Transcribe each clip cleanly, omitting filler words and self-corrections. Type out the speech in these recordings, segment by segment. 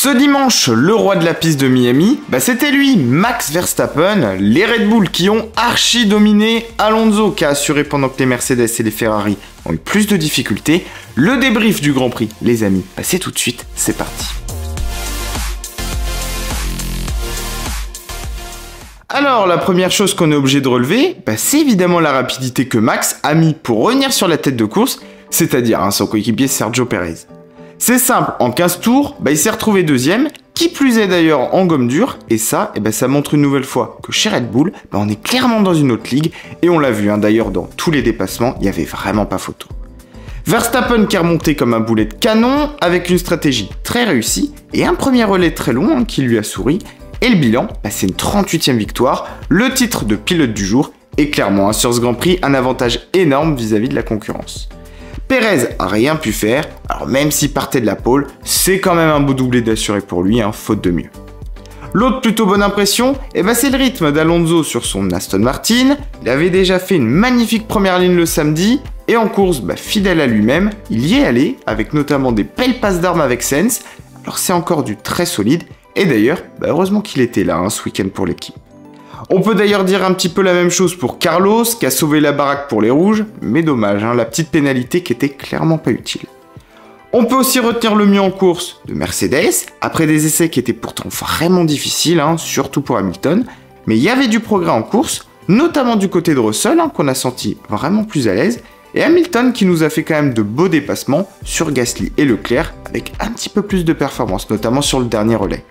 Ce dimanche, le roi de la piste de Miami, c'était lui, Max Verstappen, les Red Bull qui ont archi dominé Alonso qui a assuré pendant que les Mercedes et les Ferrari ont eu plus de difficultés. Le débrief du Grand Prix, les amis, c'est tout de suite, c'est parti. Alors, la première chose qu'on est obligé de relever, c'est évidemment la rapidité que Max a mis pour revenir sur la tête de course, c'est-à-dire son coéquipier Sergio Pérez. C'est simple, en 15 tours, il s'est retrouvé deuxième, qui plus est d'ailleurs en gomme dure, et ça, ça montre une nouvelle fois que chez Red Bull, on est clairement dans une autre ligue, et on l'a vu d'ailleurs dans tous les dépassements, il n'y avait vraiment pas photo. Verstappen qui est remonté comme un boulet de canon, avec une stratégie très réussie, et un premier relais très long qui lui a souri, et le bilan, c'est une 38e victoire, le titre de pilote du jour, et clairement sur ce Grand Prix, un avantage énorme vis-à-vis de la concurrence. Pérez a rien pu faire, alors même s'il partait de la pole, c'est quand même un beau doublé d'assuré pour lui, faute de mieux. L'autre plutôt bonne impression, c'est le rythme d'Alonso sur son Aston Martin. Il avait déjà fait une magnifique première ligne le samedi, et en course, fidèle à lui-même, il y est allé, avec notamment des belles passes d'armes avec Sainz, alors c'est encore du très solide, et d'ailleurs, heureusement qu'il était là ce week-end pour l'équipe. On peut d'ailleurs dire un petit peu la même chose pour Carlos, qui a sauvé la baraque pour les rouges, mais dommage, la petite pénalité qui était clairement pas utile. On peut aussi retenir le mieux en course de Mercedes, après des essais qui étaient pourtant vraiment difficiles, surtout pour Hamilton, mais il y avait du progrès en course, notamment du côté de Russell, qu'on a senti vraiment plus à l'aise, et Hamilton qui nous a fait quand même de beaux dépassements sur Gasly et Leclerc, avec un petit peu plus de performance, notamment sur le dernier relais.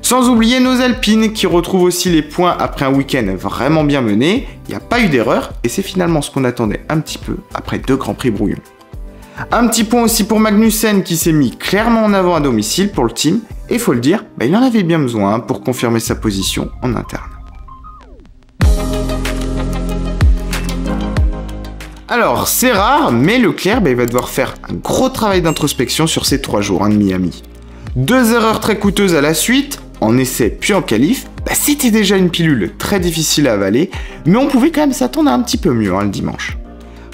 Sans oublier nos Alpines qui retrouvent aussi les points après un week-end vraiment bien mené, il n'y a pas eu d'erreur et c'est finalement ce qu'on attendait un petit peu après 2 Grands Prix brouillons. Un petit point aussi pour Magnussen qui s'est mis clairement en avant à domicile pour le team et faut le dire, il en avait bien besoin pour confirmer sa position en interne. Alors c'est rare mais Leclerc va devoir faire un gros travail d'introspection sur ces 3 jours de Miami. 2 erreurs très coûteuses à la suite, en essai puis en qualif, c'était déjà une pilule très difficile à avaler, mais on pouvait quand même s'attendre à un petit peu mieux le dimanche.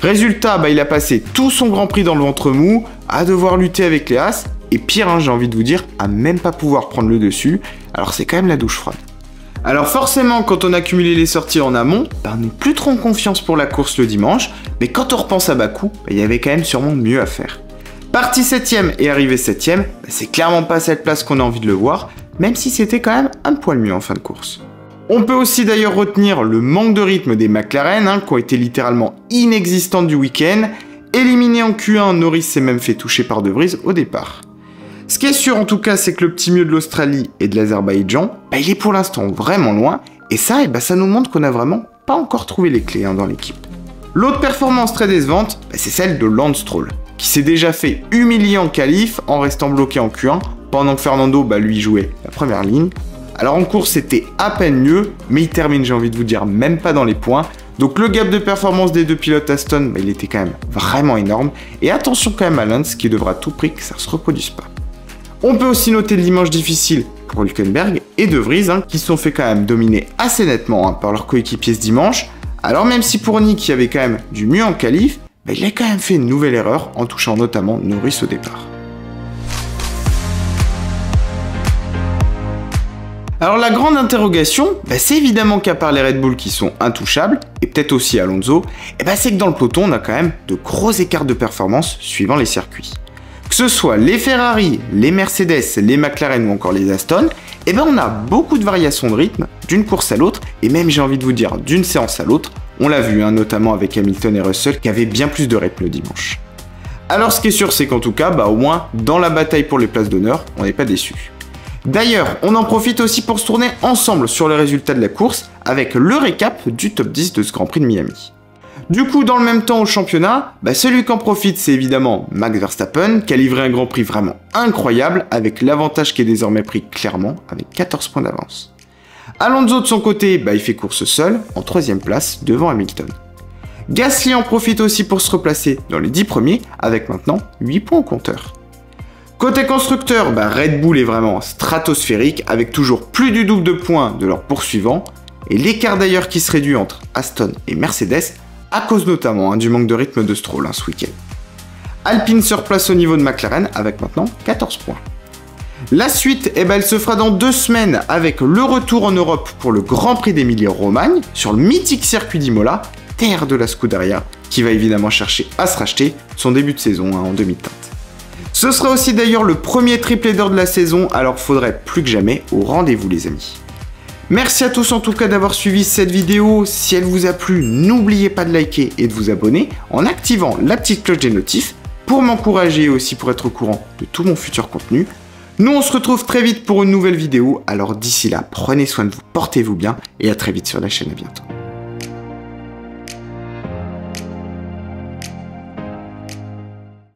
Résultat, il a passé tout son Grand Prix dans le ventre mou, à devoir lutter avec les As, et pire, j'ai envie de vous dire, à même pas pouvoir prendre le dessus, alors c'est quand même la douche froide. Alors forcément, quand on a cumulé les sorties en amont, on n'est plus trop en confiance pour la course le dimanche, mais quand on repense à Bakou, il y avait quand même sûrement mieux à faire. Parti 7ème et arrivé 7ème, c'est clairement pas cette place qu'on a envie de le voir, même si c'était quand même un poil mieux en fin de course. On peut aussi d'ailleurs retenir le manque de rythme des McLaren, qui ont été littéralement inexistantes du week-end. Éliminé en Q1, Norris s'est même fait toucher par De Vries au départ. Ce qui est sûr en tout cas, c'est que le petit mieux de l'Australie et de l'Azerbaïdjan, il est pour l'instant vraiment loin, et ça, ça nous montre qu'on n'a vraiment pas encore trouvé les clés dans l'équipe. L'autre performance très décevante, c'est celle de Lance Stroll, qui s'est déjà fait humilier en qualif en restant bloqué en Q1, pendant que Fernando lui jouait la première ligne. Alors en course c'était à peine mieux, mais il termine, j'ai envie de vous dire, même pas dans les points. Donc le gap de performance des 2 pilotes Aston, il était quand même vraiment énorme. Et attention quand même à Lance qui devra à tout prix que ça ne se reproduise pas. On peut aussi noter le dimanche difficile pour Hülkenberg et De Vries, qui se sont fait quand même dominer assez nettement par leurs coéquipiers ce dimanche. Alors même si pour Nick il y avait quand même du mieux en qualif, il a quand même fait une nouvelle erreur en touchant notamment Norris au départ. Alors la grande interrogation, c'est évidemment qu'à part les Red Bull qui sont intouchables, et peut-être aussi Alonso, c'est que dans le peloton on a quand même de gros écarts de performance suivant les circuits. Que ce soit les Ferrari, les Mercedes, les McLaren ou encore les Aston, on a beaucoup de variations de rythme d'une course à l'autre, et même j'ai envie de vous dire d'une séance à l'autre. On l'a vu, notamment avec Hamilton et Russell qui avaient bien plus de rythme le dimanche. Alors ce qui est sûr, c'est qu'en tout cas, au moins, dans la bataille pour les places d'honneur, on n'est pas déçus. D'ailleurs, on en profite aussi pour se tourner ensemble sur les résultats de la course, avec le récap du top 10 de ce Grand Prix de Miami. Du coup, dans le même temps au championnat, celui qui en profite, c'est évidemment Max Verstappen, qui a livré un Grand Prix vraiment incroyable, avec l'avantage qui est désormais pris clairement, avec 14 points d'avance. Alonso de son côté, il fait course seul, en 3ème place, devant Hamilton. Gasly en profite aussi pour se replacer dans les 10 premiers, avec maintenant 8 points au compteur. Côté constructeur, Red Bull est vraiment stratosphérique, avec toujours plus du double de points de leurs poursuivants, et l'écart d'ailleurs qui se réduit entre Aston et Mercedes, à cause notamment du manque de rythme de Stroll ce week-end. Alpine se replace au niveau de McLaren, avec maintenant 14 points. La suite, eh ben, elle se fera dans 2 semaines avec le retour en Europe pour le Grand Prix d'Émilie-Romagne sur le mythique circuit d'Imola, terre de la Scuderia, qui va évidemment chercher à se racheter son début de saison en demi-teinte. Ce sera aussi d'ailleurs le premier triple header de la saison, alors faudrait plus que jamais au rendez-vous les amis. Merci à tous en tout cas d'avoir suivi cette vidéo. Si elle vous a plu, n'oubliez pas de liker et de vous abonner en activant la petite cloche des notifs pour m'encourager et aussi pour être au courant de tout mon futur contenu. Nous on se retrouve très vite pour une nouvelle vidéo, alors d'ici là, prenez soin de vous, portez-vous bien et à très vite sur la chaîne, à bientôt.